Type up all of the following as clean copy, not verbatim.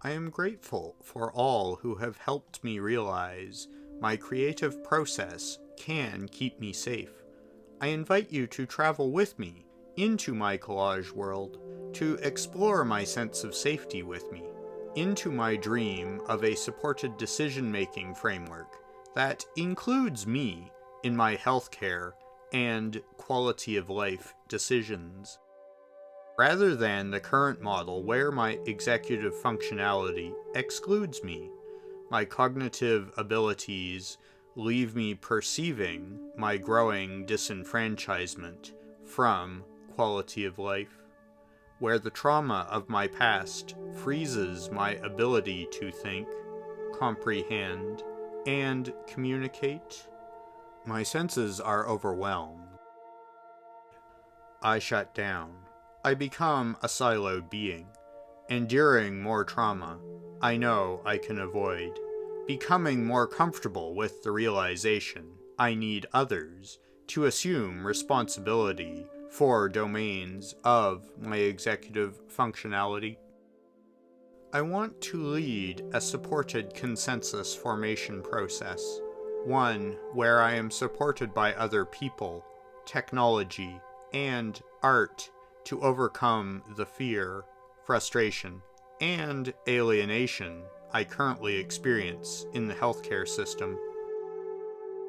I am grateful for all who have helped me realize my creative process can keep me safe. I invite you to travel with me into my collage world to explore my sense of safety with me, into my dream of a supported decision-making framework that includes me in my healthcare and quality of life decisions. Rather than the current model where my executive functionality excludes me, my cognitive abilities leave me perceiving my growing disenfranchisement from quality of life, where the trauma of my past freezes my ability to think, comprehend, and communicate. My senses are overwhelmed. I shut down. I become a siloed being. Enduring more trauma, I know I can avoid. Becoming more comfortable with the realization I need others to assume responsibility for domains of my executive functionality. I want to lead a supported consensus formation process, one where I am supported by other people, technology, and art to overcome the fear, frustration, and alienation I currently experience in the healthcare system.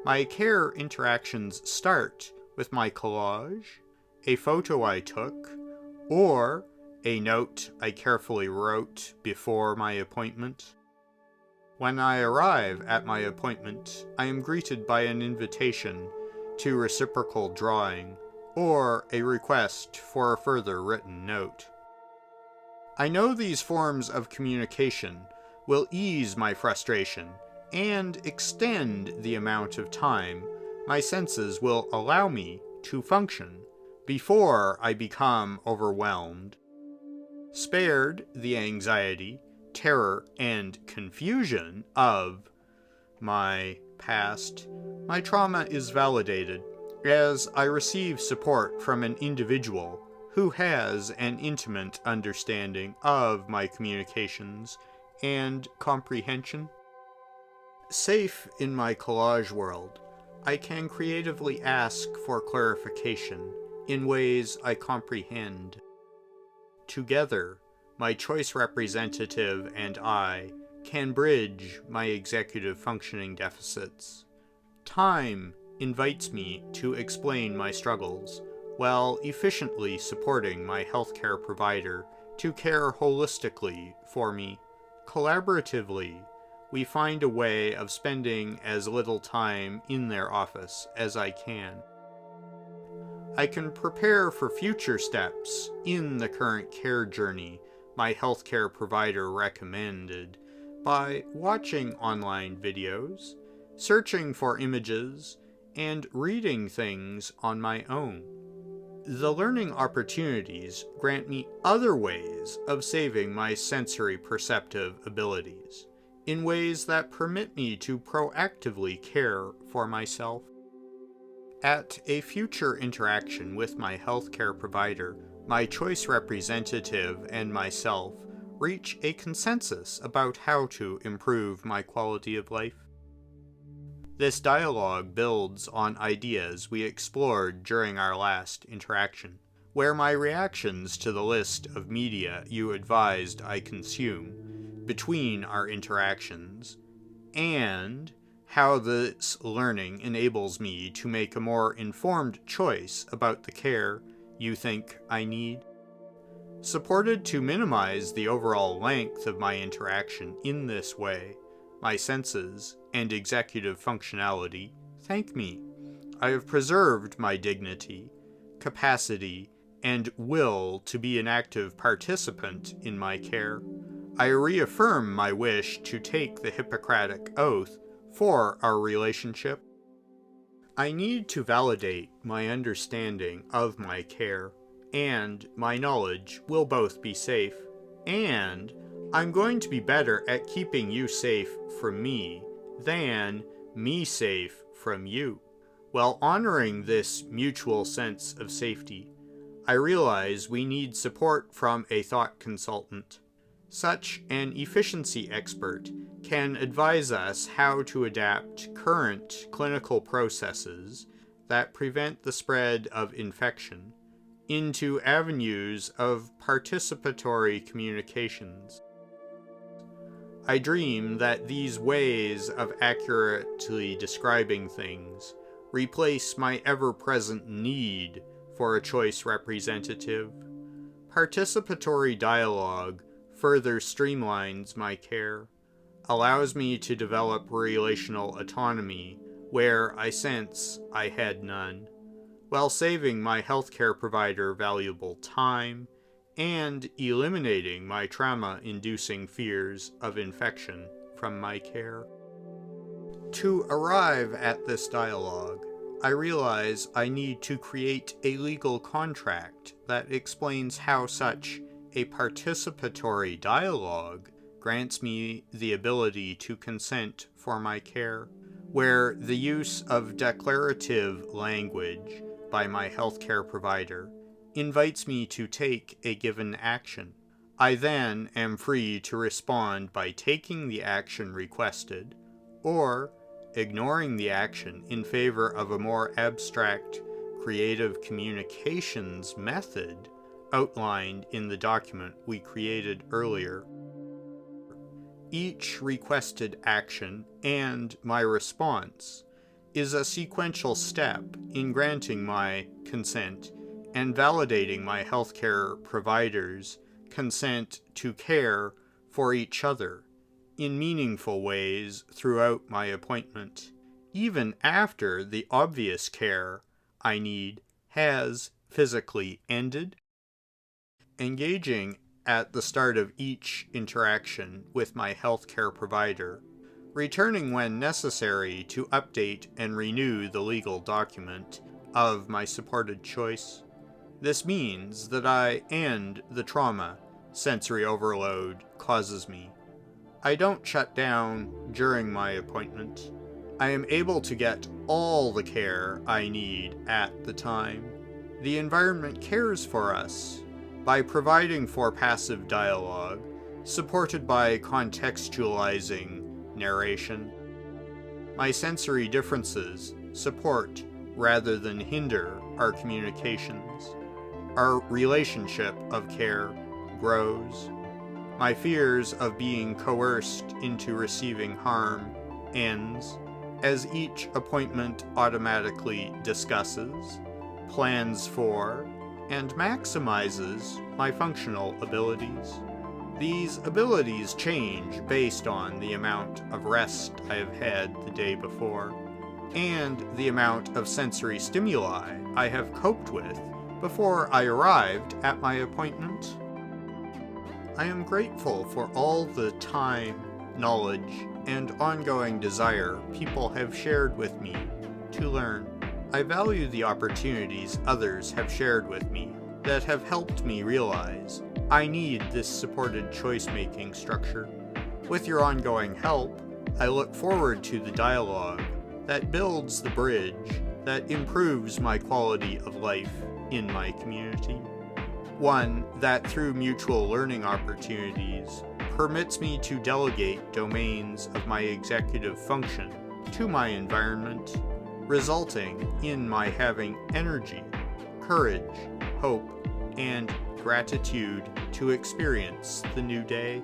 My care interactions start with my collage, a photo I took, or a note I carefully wrote before my appointment. When I arrive at my appointment, I am greeted by an invitation to reciprocal drawing, or a request for a further written note. I know these forms of communication will ease my frustration and extend the amount of time my senses will allow me to function before I become overwhelmed. Spared the anxiety, terror, and confusion of my past, my trauma is validated as I receive support from an individual who has an intimate understanding of my communications and comprehension. Safe in my collage world, I can creatively ask for clarification in ways I comprehend. Together, my choice representative and I can bridge my executive functioning deficits. Time invites me to explain my struggles, while efficiently supporting my healthcare provider to care holistically for me. Collaboratively, we find a way of spending as little time in their office as I can. I can prepare for future steps in the current care journey my healthcare provider recommended by watching online videos, searching for images, and reading things on my own. The learning opportunities grant me other ways of saving my sensory perceptive abilities, in ways that permit me to proactively care for myself. At a future interaction with my healthcare provider, my choice representative and myself reach a consensus about how to improve my quality of life. This dialogue builds on ideas we explored during our last interaction, where my reactions to the list of media you advised I consume between our interactions, and how this learning enables me to make a more informed choice about the care you think I need. Supported to minimize the overall length of my interaction in this way, my senses and executive functionality thank me. I have preserved my dignity, capacity, and will to be an active participant in my care. I reaffirm my wish to take the Hippocratic Oath for our relationship. I need to validate my understanding of my care, and my knowledge will both be safe, and I'm going to be better at keeping you safe from me than me safe from you. While honoring this mutual sense of safety, I realize we need support from a thought consultant, Such an efficiency expert can advise us how to adapt current clinical processes that prevent the spread of infection into avenues of participatory communications. I dream that these ways of accurately describing things replace my ever-present need for a choice representative. Participatory dialogue further streamlines my care, allows me to develop relational autonomy where I sense I had none, while saving my healthcare provider valuable time and eliminating my trauma-inducing fears of infection from my care. To arrive at this dialogue, I realize I need to create a legal contract that explains how such a participatory dialogue grants me the ability to consent for my care, where the use of declarative language by my healthcare provider invites me to take a given action. I then am free to respond by taking the action requested, or ignoring the action in favor of a more abstract, creative communications method outlined in the document we created earlier. Each requested action and my response is a sequential step in granting my consent and validating my healthcare provider's consent to care for each other in meaningful ways throughout my appointment, even after the obvious care I need has physically ended. Engaging at the start of each interaction with my healthcare provider, returning when necessary to update and renew the legal document of my supported choice. This means that I end the trauma sensory overload causes me. I don't shut down during my appointment. I am able to get all the care I need at the time. The environment cares for us by providing for passive dialogue, supported by contextualizing narration. My sensory differences support rather than hinder our communications. Our relationship of care grows. My fears of being coerced into receiving harm ends as each appointment automatically discusses, plans for, and maximizes my functional abilities. These abilities change based on the amount of rest I have had the day before, and the amount of sensory stimuli I have coped with before I arrived at my appointment. I am grateful for all the time, knowledge, and ongoing desire people have shared with me to learn. I value the opportunities others have shared with me that have helped me realize I need this supported choice-making structure. With your ongoing help, I look forward to the dialogue that builds the bridge that improves my quality of life in my community. One that, through mutual learning opportunities, permits me to delegate domains of my executive function to my environment, resulting in my having energy, courage, hope, and gratitude to experience the new day.